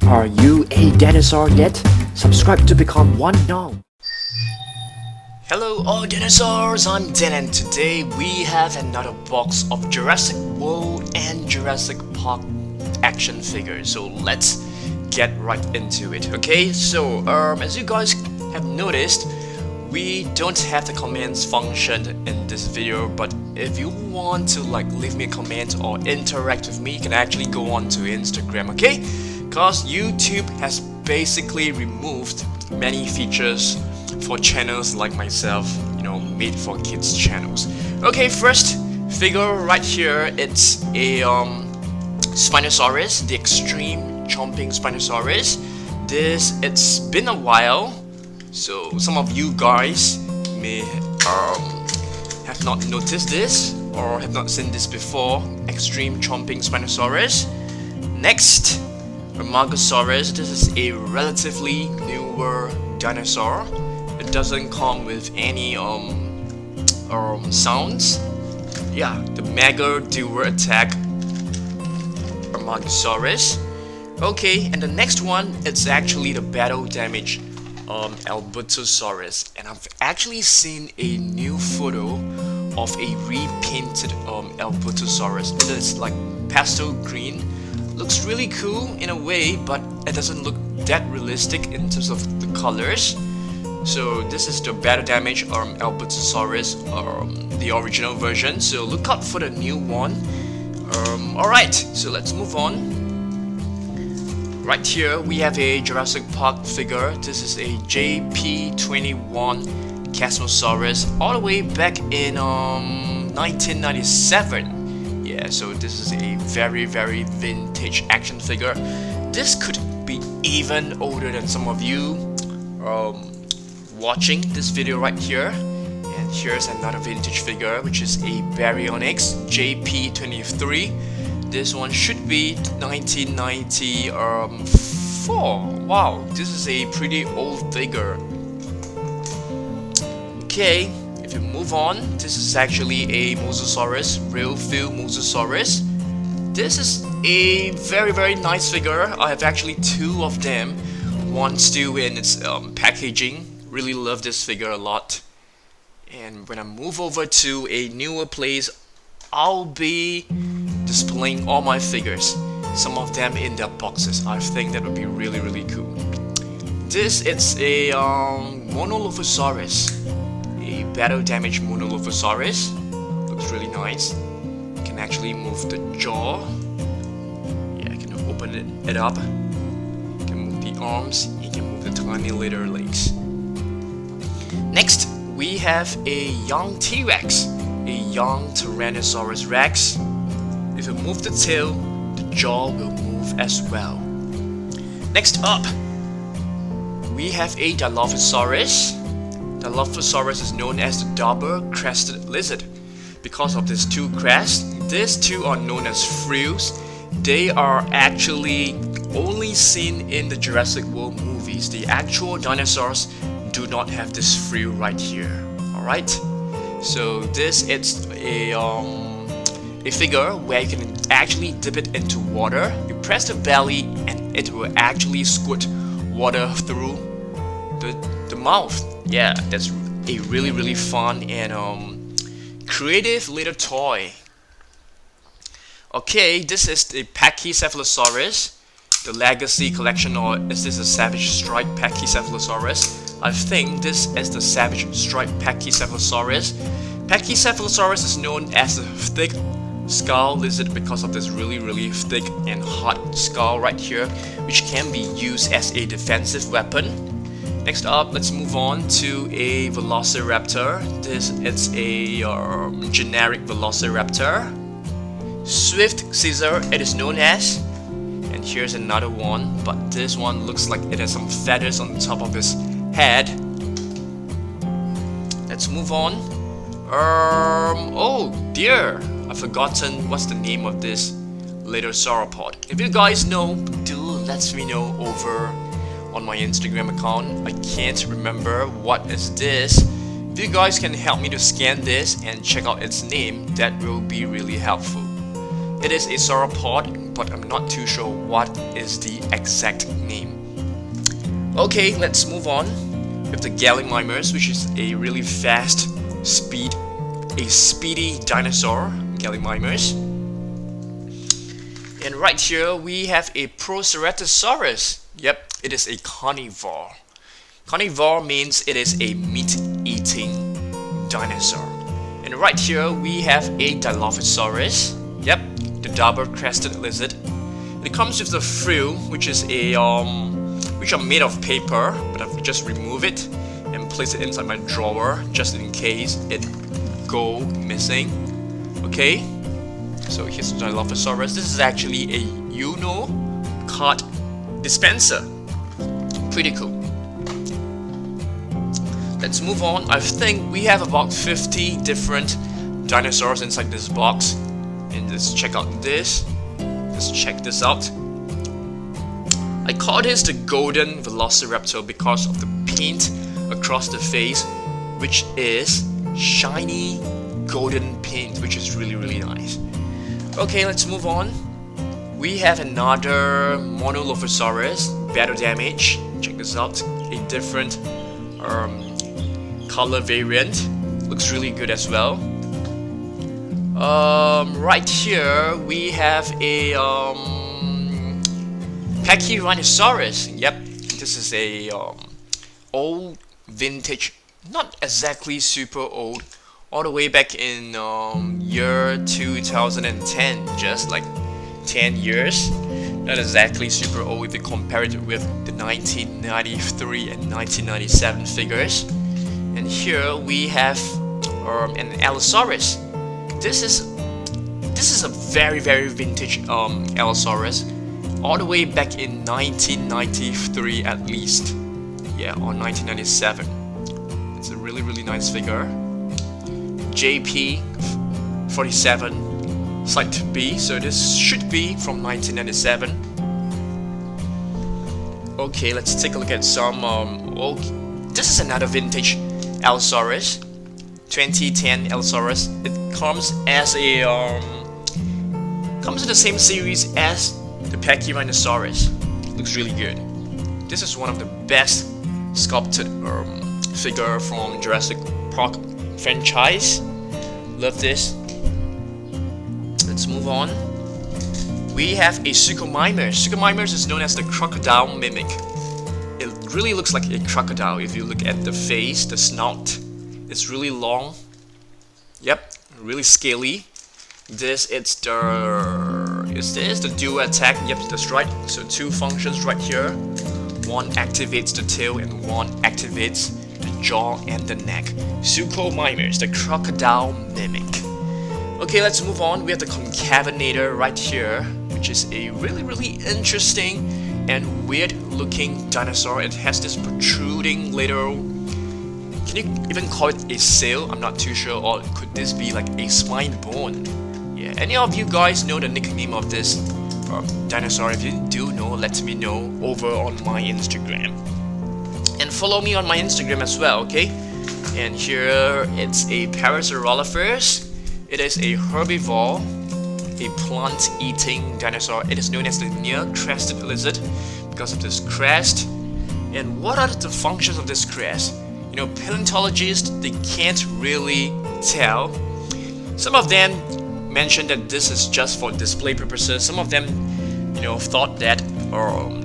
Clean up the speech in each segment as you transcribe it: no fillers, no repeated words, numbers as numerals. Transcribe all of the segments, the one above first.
Are you a dinosaur yet? Subscribe to become one now. Hello all dinosaurs, I'm Dan and today we have another box of Jurassic World and Jurassic Park action figures. So let's get right into it, okay? So as you guys have noticed, we don't have the commands function in this video, but if you want to leave me a comment or interact with me, you can actually go on to Instagram, okay? Because YouTube has basically removed many features for channels like myself, you know, made for kids channels. Okay, first figure right here, it's a Spinosaurus, the extreme chomping Spinosaurus. It's been a while, so some of you guys may have not noticed this or have not seen this before. Extreme chomping Spinosaurus. Next, Mosasaurus. This is a relatively newer dinosaur. It doesn't come with any sounds. Yeah, the mega dual attack Mosasaurus. Okay, and the next one, it's actually the battle damage Albertosaurus, and I've actually seen a new photo of a repainted Albertosaurus. It is like pastel green. Looks really cool in a way, but it doesn't look that realistic in terms of the colors. So this is the battle damage Albertosaurus, the original version. So look out for the new one. Alright, so let's move on. Right here we have a Jurassic Park figure. This is a JP21 Mosasaurus, all the way back in 1997. Yeah, so this is a very vintage action figure. This could be even older than some of you watching this video right here. And here's another vintage figure, which is a Baryonyx JP23. This one should be 1994. Wow, this is a pretty old figure. Okay, if you move on, this is actually a Mosasaurus, real feel Mosasaurus. This is a very nice figure. I have actually two of them. One still in its packaging. Really love this figure a lot. And when I move over to a newer place, I'll be displaying all my figures, some of them in their boxes. I think that would be really cool. This is a Monolophosaurus, a battle damage Monolophosaurus. Looks really nice. You can actually move the jaw. Yeah, I can open it up. You can move the arms. You can move the tiny little legs. Next, we have a young T-Rex, a young Tyrannosaurus Rex. If you move the tail, the jaw will move as well. Next up, we have a Dilophosaurus. Dilophosaurus is known as the double-crested lizard because of these two crests. These two are known as frills. They are actually only seen in the Jurassic World movies. The actual dinosaurs do not have this frill right here. Alright? So this is a figure where you can actually dip it into water. You press the belly and it will actually squirt water through the mouth. Yeah, that's a really fun and creative little toy. Okay, this is the Pachycephalosaurus, the Legacy Collection, or is this a Savage Stripe Pachycephalosaurus? I think this is the Savage Stripe Pachycephalosaurus. Pachycephalosaurus is known as the thick skull lizard because of this really thick and hard skull right here, which can be used as a defensive weapon. Next up, let's move on to a Velociraptor. This is a generic Velociraptor. Swift Caesar, it is known as. And here's another one, but this one looks like it has some feathers on the top of his head. Let's move on. Oh dear, I've forgotten what's the name of this little sauropod. If you guys know, do let me know over on my Instagram account. I can't remember what is this. If you guys can help me to scan this and check out its name, that will be really helpful. It is a sauropod, but I'm not too sure what is the exact name. Okay, let's move on with the Gallimimus, which is a really fast, speedy dinosaur, Gallimimus. And right here we have a Pachyrhinosaurus. Yep, it is a carnivore. Carnivore means it is a meat-eating dinosaur. And right here we have a Dilophosaurus. Yep, the double-crested lizard. It comes with the frill, which is a which are made of paper, but I've just removed it and placed it inside my drawer just in case it go missing. Okay, so here's the Dilophosaurus. This is actually a Uno card dispenser. Pretty cool. Let's move on. I think we have about 50 different dinosaurs inside this box. And let's check out this. Let's check this out. I call this the golden velociraptor because of the paint across the face, which is shiny golden paint, which is really nice. Okay, let's move on. We have another Monolophosaurus, battle damage. Check this out. A different color variant. Looks really good as well. Right here we have a Pachyrhinosaurus. Yep, this is a old vintage, not exactly super old, all the way back in year 2010, just like 10 years. Not exactly super old if you compare it with the 1993 and 1997 figures. And here we have an Allosaurus. This is a very vintage Allosaurus, all the way back in 1993 at least, yeah, or 1997. It's a really nice figure. JP47 Site B, so this should be from 1997. Okay, let's take a look at some. This is another vintage Allosaurus, 2010 Allosaurus. It comes as a comes in the same series as the Pachyrhinosaurus. Looks really good. This is one of the best sculpted figure from Jurassic Park franchise. Love this. Let's move on. We have a Suchomimus. Suchomimus is known as the crocodile mimic. It really looks like a crocodile if you look at the face, the snout. It's really long. Yep, really scaly. Is this the dual attack? Yep, that's right. So two functions right here. One activates the tail and one activates the jaw and the neck. Suchomimus, the crocodile mimic. Okay, let's move on. We have the Concavenator right here, which is a really interesting and weird looking dinosaur. It has this protruding little, can you even call it a sail? I'm not too sure. Or could this be like a spine bone? Yeah, any of you guys know the nickname of this dinosaur? If you do know, let me know over on my Instagram. And follow me on my Instagram as well, okay? And here it's a Parasaurolophus. It is a herbivore, a plant-eating dinosaur. It is known as the near-crested lizard because of this crest. And what are the functions of this crest? You know, paleontologists, they can't really tell. Some of them mentioned that this is just for display purposes. Some of them, you know, thought that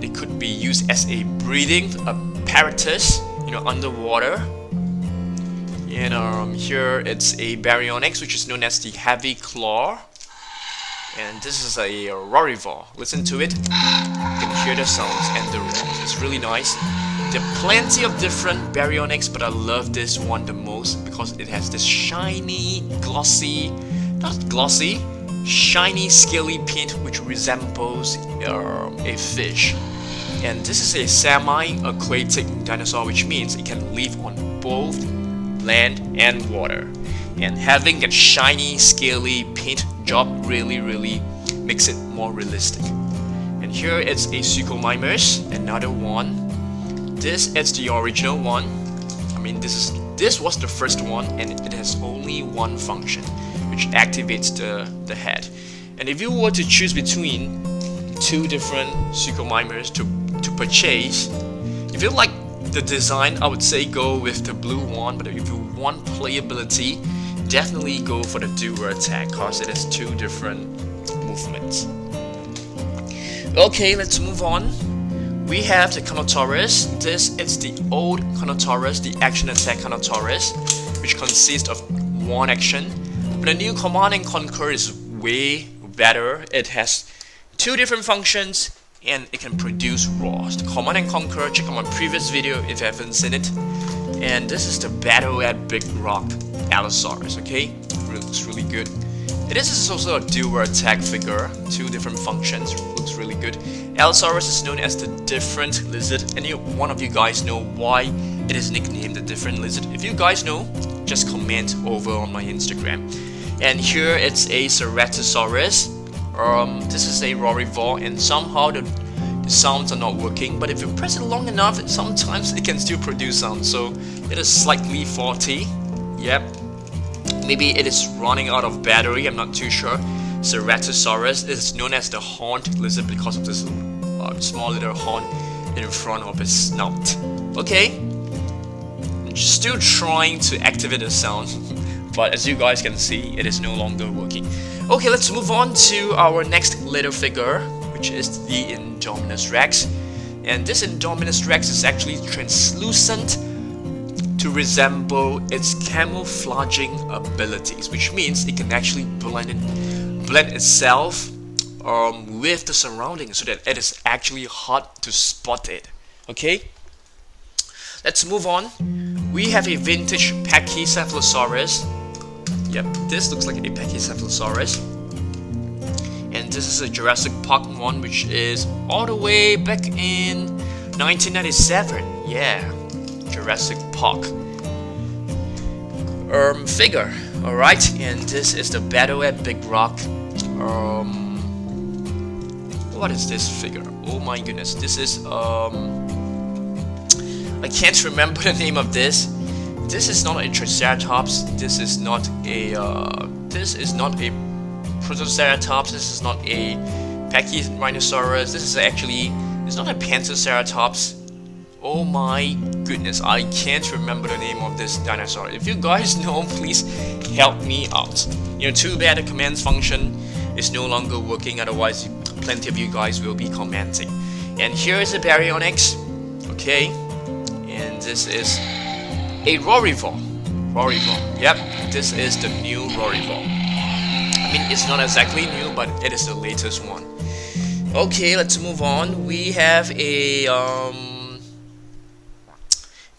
it could be used as a breathing apparatus, you know, underwater. And here it's a Baryonyx, which is known as the heavy claw. And this is a Rorivore. Listen to it. You can hear the sounds and the roars. It's really nice. There are plenty of different Baryonyx, but I love this one the most because it has this shiny, glossy, not glossy, shiny, scaly paint which resembles a fish. And this is a semi-aquatic dinosaur, which means it can live on both land and water. And having that shiny, scaly paint job really makes it more realistic. And here it's a Suchomimus, another one. This is the original one. I mean, this was the first one, and it has only one function, which activates the head. And if you were to choose between two different Suchomimers to purchase. If you like the design, I would say go with the blue one, but if you want playability, definitely go for the dual attack, cause it is two different movements. Okay, let's move on. We have the Carnotaurus. This is the old Carnotaurus, the action attack Carnotaurus, which consists of one action. But the new Command and Conquer is way better. It has two different functions and it can produce roars. The Command and Conquer, check out my previous video if you haven't seen it. And this is the Battle at Big Rock Albertosaurus, okay? Looks really good. This is also a dual attack figure, two different functions, looks really good. Albertosaurus is known as the different lizard. Any one of you guys know why it is nicknamed the different lizard? If you guys know, just comment over on my Instagram. And here it's a Ceratosaurus. This is a Rorivore, and somehow the sounds are not working, but if you press it long enough, sometimes it can still produce sound, so it is slightly faulty. Yep. Maybe it is running out of battery, I'm not too sure. Ceratosaurus is known as the horned lizard because of this small little horn in front of its snout. Okay, I'm still trying to activate the sound, but as you guys can see, it is no longer working. Okay, let's move on to our next little figure, which is the Indominus Rex. And this Indominus Rex is actually translucent to resemble its camouflaging abilities, which means it can actually blend itself with the surroundings so that it is actually hard to spot it. Okay, let's move on. We have a vintage Pachycephalosaurus. Yep, this looks like a Pachycephalosaurus. And this is a Jurassic Park one, which is all the way back in 1997. Yeah, Jurassic Park figure. Alright, and this is the Battle at Big Rock. What is this figure? Oh my goodness, this is I can't remember the name of this. This is not a Triceratops. This is not a Protoceratops. This is not a Pachyrhinosaurus. This is actually, it's not a Pantherceratops. Oh my goodness, I can't remember the name of this dinosaur. If you guys know, please help me out. You know, too bad the commands function is no longer working, otherwise plenty of you guys will be commenting. And here is a Baryonyx, okay, and this is a Rorivore. Yep, this is the new Rorivore. I mean, it's not exactly new, but it is the latest one. Okay, let's move on. We have a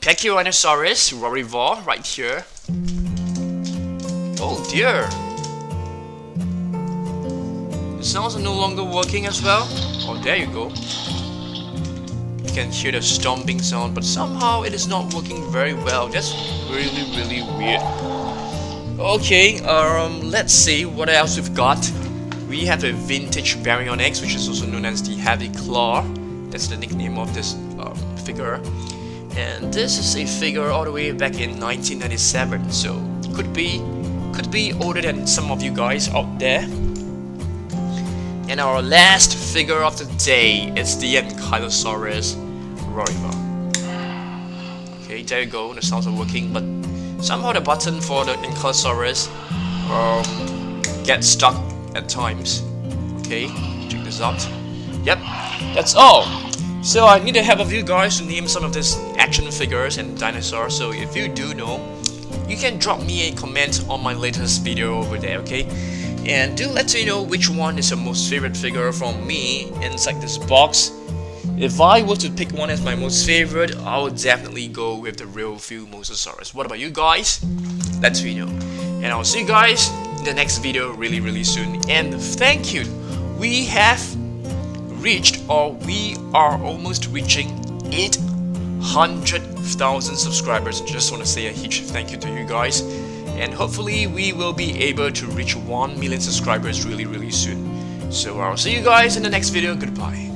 Pachyrhinosaurus Rorivore right here. Oh dear. The sounds are no longer working as well. Oh, there you go. You can hear the stomping sound, but somehow it is not working very well. That's really weird. Okay, let's see what else we've got. We have a vintage Baryonyx, which is also known as the Heavy Claw. That's the nickname of this figure. And this is a figure all the way back in 1997, so could be older than some of you guys out there. And our last figure of the day is the Ankylosaurus Rorivore. Okay, there you go. The sounds are working, but somehow the button for the Ankylosaurus gets stuck at times. Okay, check this out. Yep, that's all. So I need the help of you guys to name some of these action figures and dinosaurs. So if you do know, you can drop me a comment on my latest video over there, okay? And do let me know which one is your most favorite figure from me inside this box. If I were to pick one as my most favorite, I would definitely go with the real feel Mosasaurus. What about you guys? Let me know. And I'll see you guys in the next video really soon. And thank you. We have reached, or we are almost reaching 800,000 subscribers. Just want to say a huge thank you to you guys, and hopefully we will be able to reach 1 million subscribers really soon. So I'll see you guys in the next video. Goodbye.